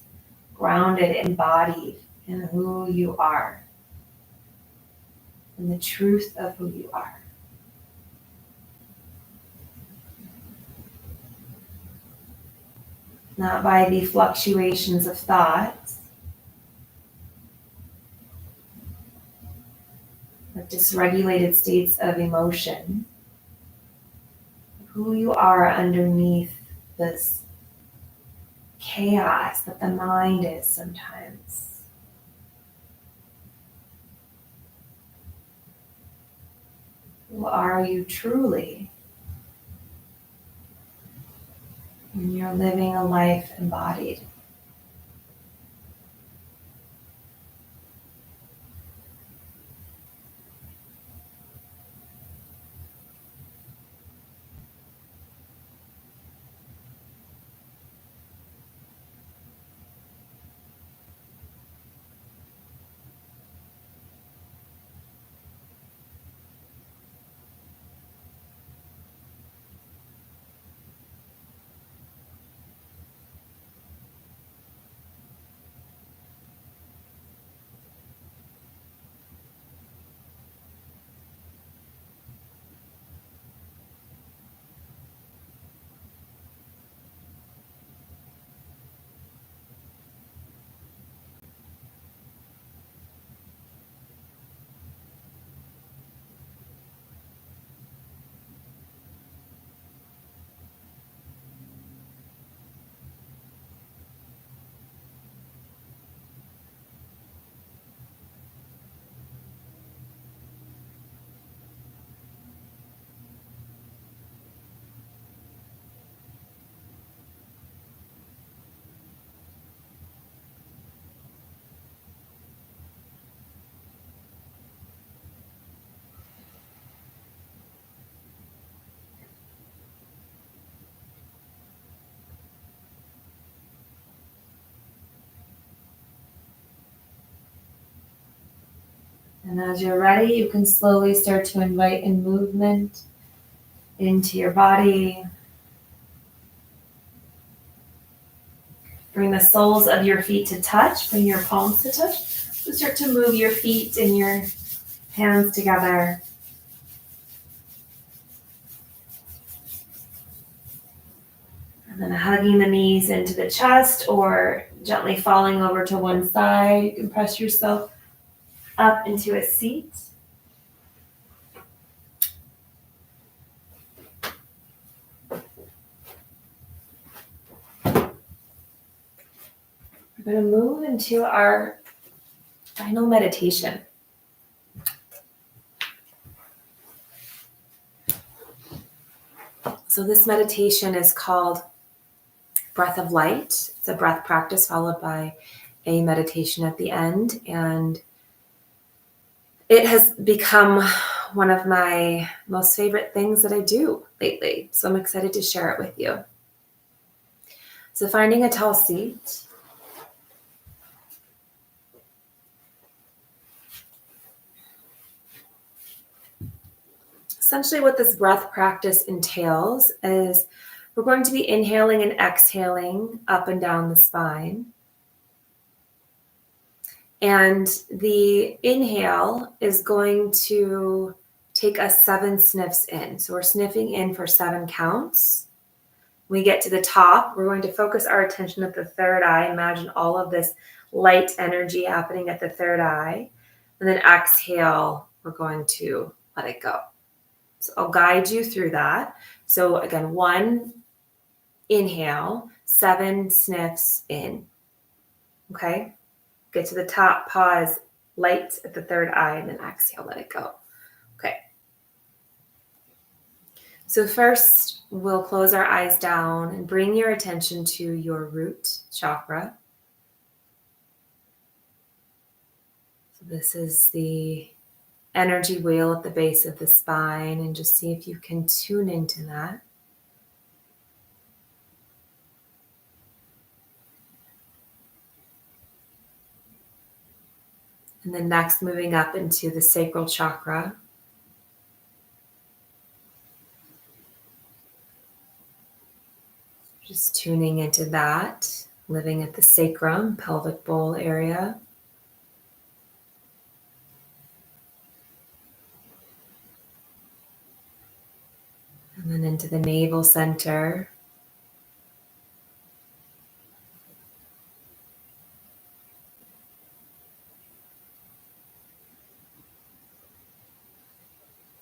Speaker 1: grounded, embodied in who you are, in the truth of who you are. Not by the fluctuations of thoughts, or dysregulated states of emotion, who you are underneath this chaos that the mind is sometimes. Who are you truly? When you're living a life embodied. And as you're ready, you can slowly start to invite in movement into your body. Bring the soles of your feet to touch. Bring your palms to touch. So start to move your feet and your hands together. And then hugging the knees into the chest or gently falling over to one side. You can press yourself up into a seat. We're going to move into our final meditation. So this meditation is called Breath of Light. It's a breath practice followed by a meditation at the end. And it has become one of my most favorite things that I do lately. So I'm excited to share it with you. So finding a tall seat. essentially what this breath practice entails is we're going to be inhaling and exhaling up and down the spine. And the inhale is going to take us 7 sniffs in. So we're sniffing in for 7 counts. When we get to the top, we're going to focus our attention at the third eye. Imagine all of this light energy happening at the third eye. And then exhale, we're going to let it go. So I'll guide you through that. So again, 1 inhale, 7 sniffs in. Okay? Get to the top, pause, light at the third eye, and then exhale, let it go. Okay. So first, we'll close our eyes down and bring your attention to your root chakra. So this is the energy wheel at the base of the spine, and just see if you can tune into that. And then next, moving up into the sacral chakra. Just tuning into that, living at the sacrum, pelvic bowl area. And then into the navel center.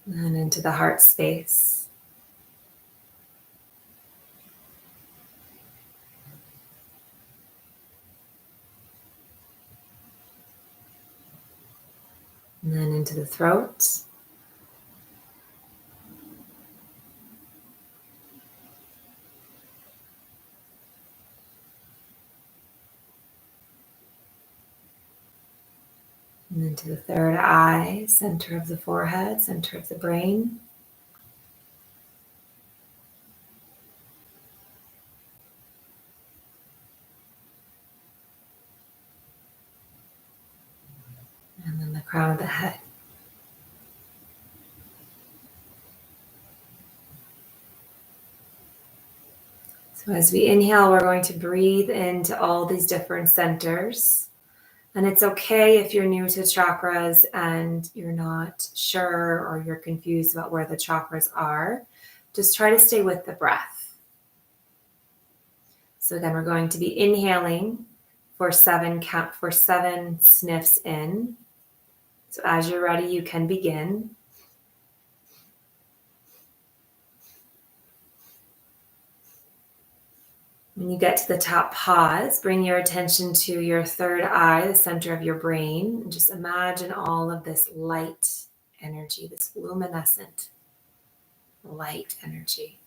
Speaker 1: And then into the heart space. And then into the throat. And then to the third eye, center of the forehead, center of the brain. And then the crown of the head. So as we inhale, we're going to breathe into all these different centers. And it's okay if you're new to chakras and you're not sure or you're confused about where the chakras are. Just try to stay with the breath. So again, we're going to be inhaling for 7 sniffs in. So as you're ready, you can begin. When you get to the top, pause, bring your attention to your third eye, the center of your brain, and just imagine all of this light energy, this luminescent light energy.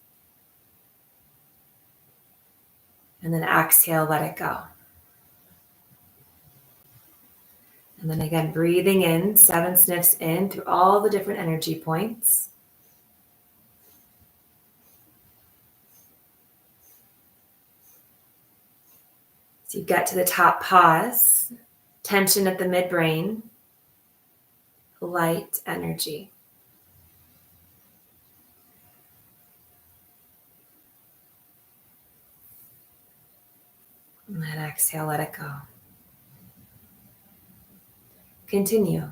Speaker 1: And then exhale, let it go. And then again, breathing in, 7 sniffs in through all the different energy points. So you get to the top, pause, tension at the midbrain, light energy. And then exhale, let it go. Continue.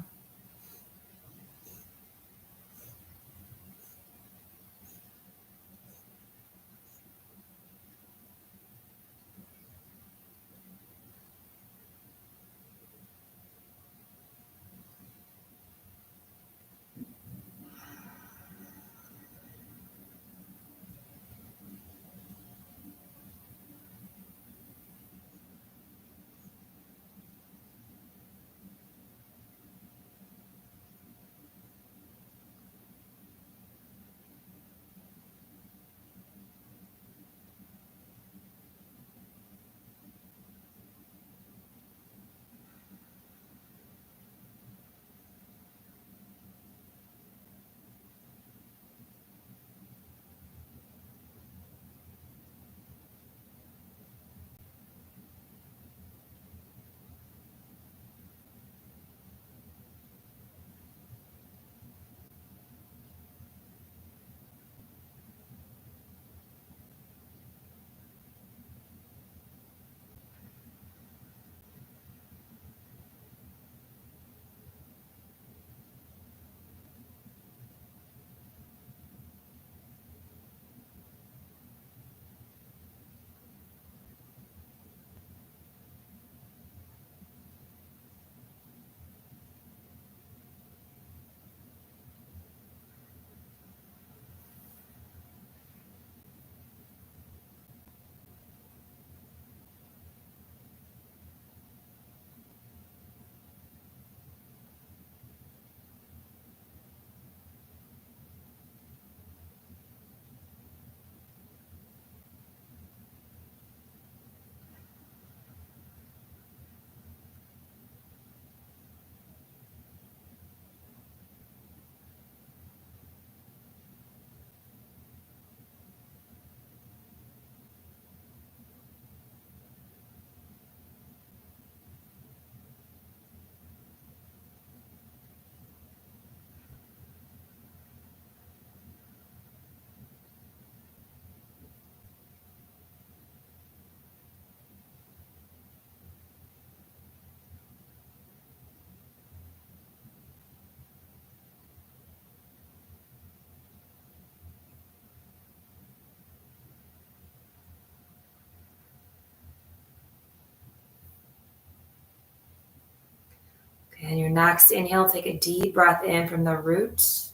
Speaker 1: And your next inhale, take a deep breath in from the root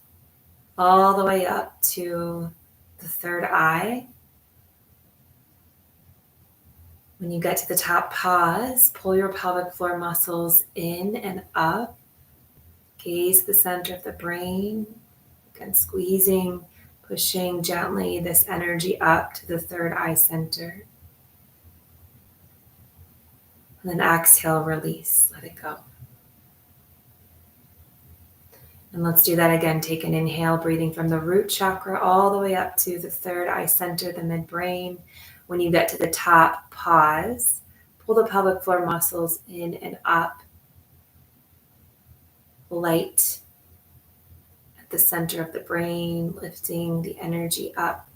Speaker 1: all the way up to the third eye. When you get to the top, pause, pull your pelvic floor muscles in and up. Gaze the center of the brain, again squeezing, pushing gently this energy up to the third eye center. And then exhale, release, let it go. And let's do that again. Take an inhale, breathing from the root chakra all the way up to the third eye center, the midbrain. When you get to the top, pause. Pull the pelvic floor muscles in and up. Light at the center of the brain, lifting the energy up.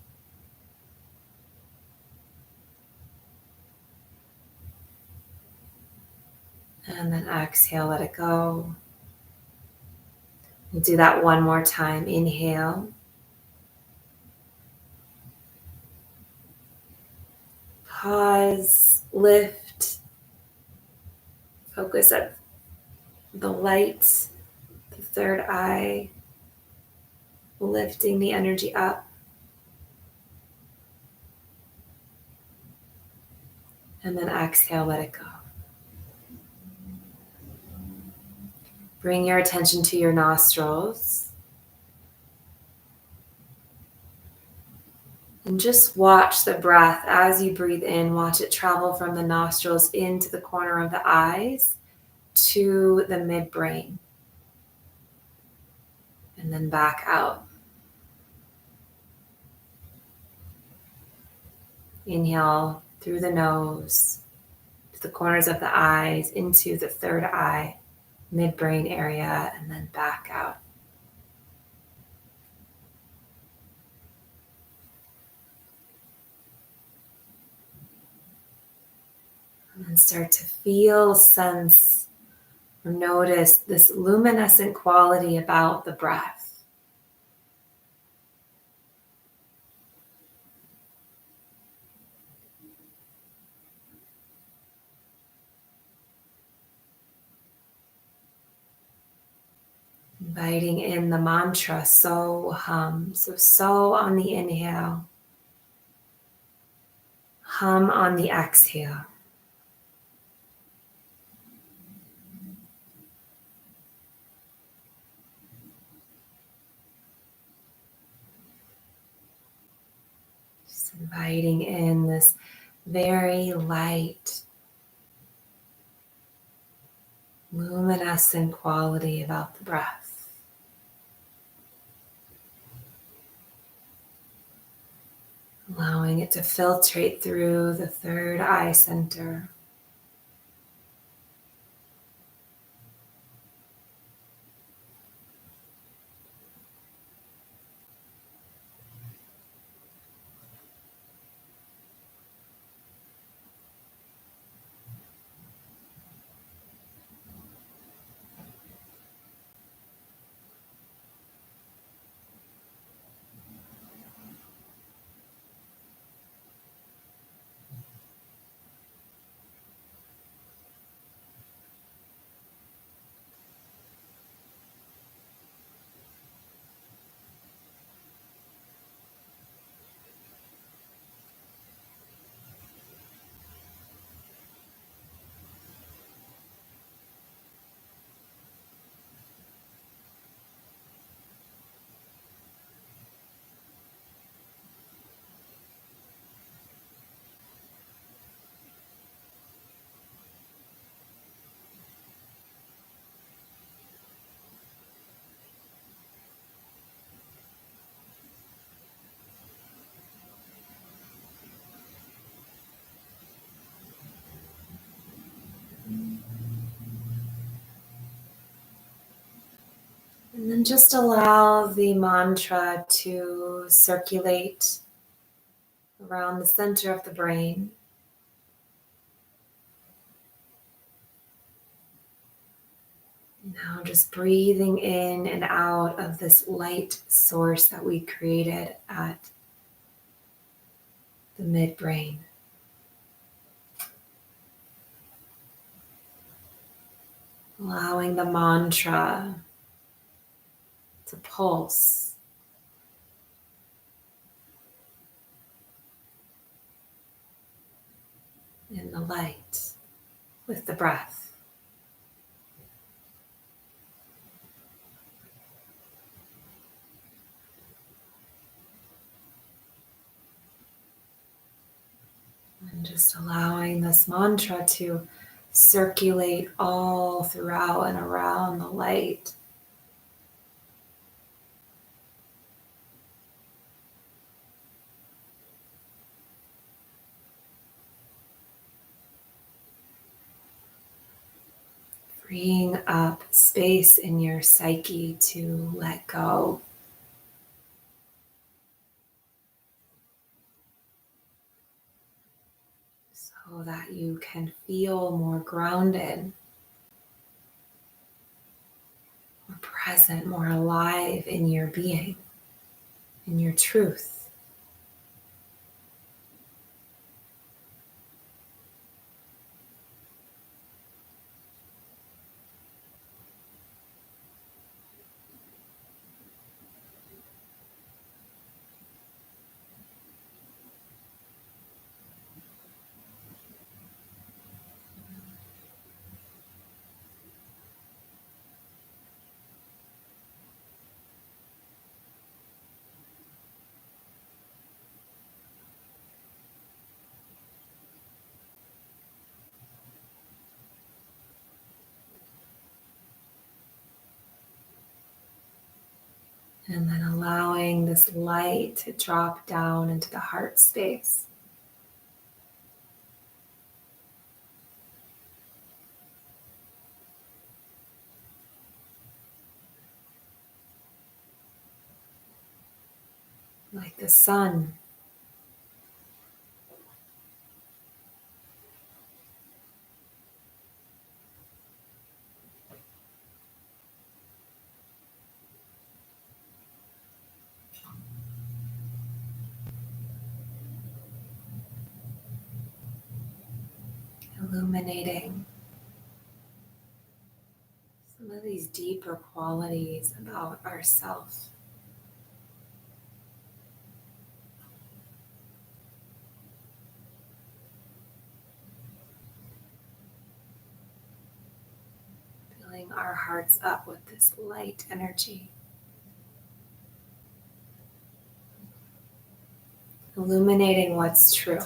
Speaker 1: And then exhale, let it go. We'll do that one more time. Inhale. Pause, lift. Focus at the light, the third eye, lifting the energy up. And then exhale, let it go. Bring your attention to your nostrils. And just watch the breath as you breathe in. Watch it travel from the nostrils into the corner of the eyes to the midbrain. And then back out. Inhale through the nose, to the corners of the eyes, into the third eye, midbrain area, and then back out. And then start to feel, sense, or notice this luminescent quality about the breath. Inviting in the mantra, so hum. So on the inhale, hum on the exhale. Just inviting in this very light, luminescent quality about the breath. Allowing it to filtrate through the third eye center. And then just allow the mantra to circulate around the center of the brain. Now just breathing in and out of this light source that we created at the midbrain. allowing the mantra to pulse in the light with the breath. And just allowing this mantra to circulate all throughout and around the light. Freeing up space in your psyche to let go. So that you can feel more grounded, more present, more alive in your being, in your truth. And then allowing this light to drop down into the heart space. Like the sun. Illuminating some of these deeper qualities about ourselves. Filling our hearts up with this light energy. Illuminating what's true.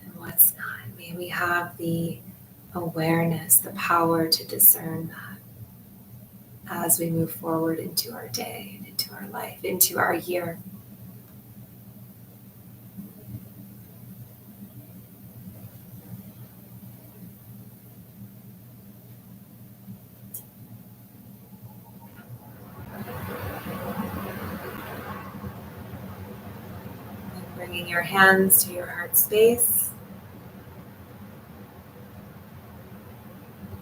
Speaker 1: And what's not. May we have the awareness, the power to discern that as we move forward into our day and into our life, into our year. And bringing your hands to your heart space.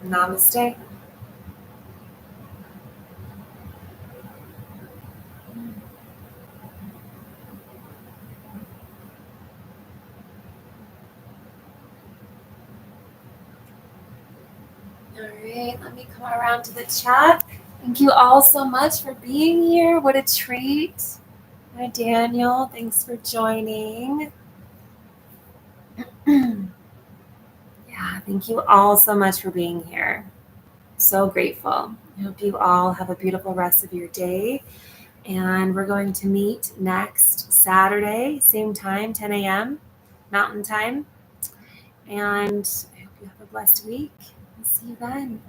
Speaker 1: Namaste. All right, let me come around to the chat. Thank you all so much for being here. What a treat. Hi, Daniel. Thanks for joining. Yeah, thank you all so much for being here. So grateful. I hope you all have a beautiful rest of your day. And we're going to meet next Saturday, same time, 10 a.m. Mountain Time. And I hope you have a blessed week. I'll see you then.